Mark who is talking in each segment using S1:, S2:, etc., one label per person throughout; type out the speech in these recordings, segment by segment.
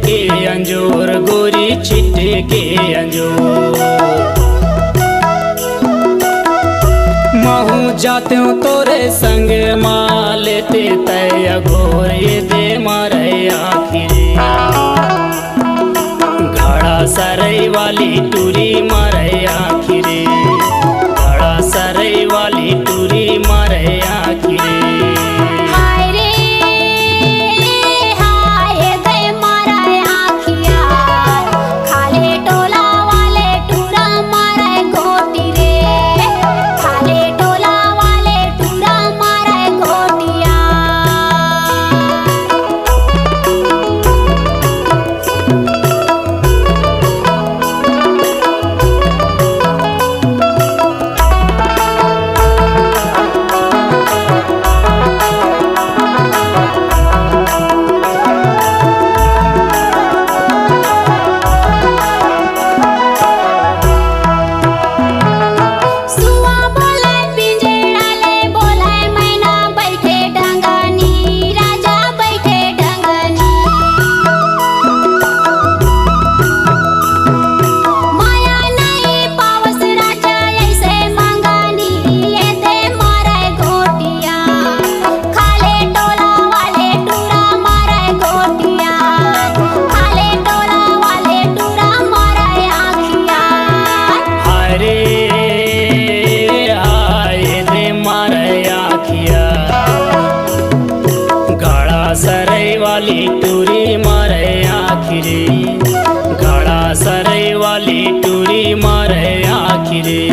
S1: के अंजूर गोरी छिटे के अंजूर। महू जाते हूँ तोरे संग माँ लेते तय घोर दे मारे आखिरी। घड़ा सरई वाली टूरी मारे आखिरी। घड़ा सरई वाली टूरी मारे आखिरी। सरई वाली टूरी मारे आखिरी। घड़ा सरई वाली टूरी मारे आखिरी।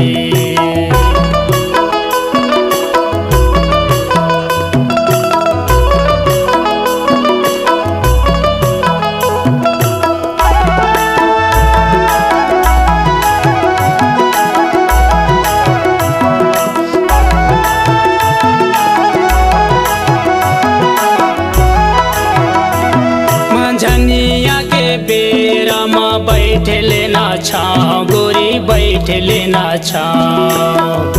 S1: झनिया के बेरा माँ बैठ लेना छाँव गोरी बैठ लेना छाँव।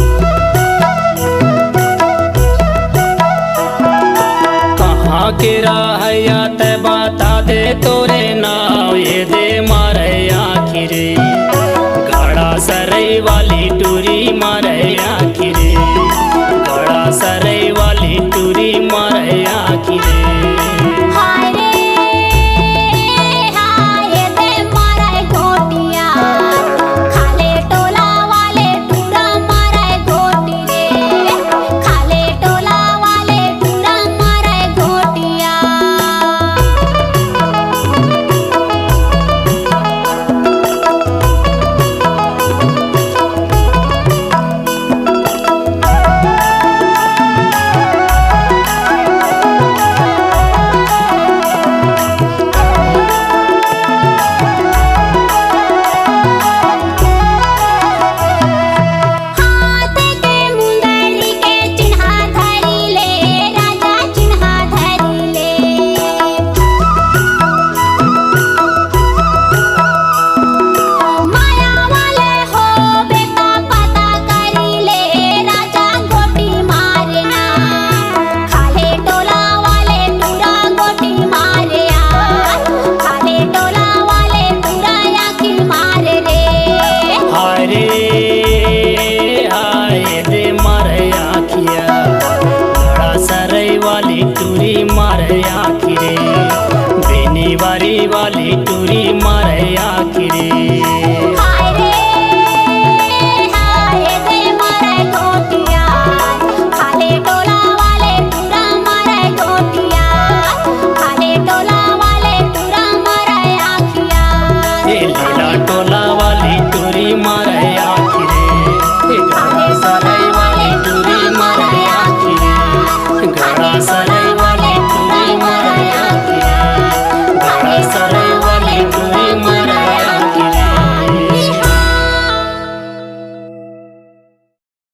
S1: कहाँ के रहैया ते बता दे तोरे नाव ये दे मारे आखिरी। घड़ा सरई वाली टूरी मारे आखिरी। घड़ा सरई वाली टूरी मारे आखिरी। टूरी मारे आखिरी। बेनी बारी वाली टूरी मारे आखिरी। टोला वाली टूरी मारे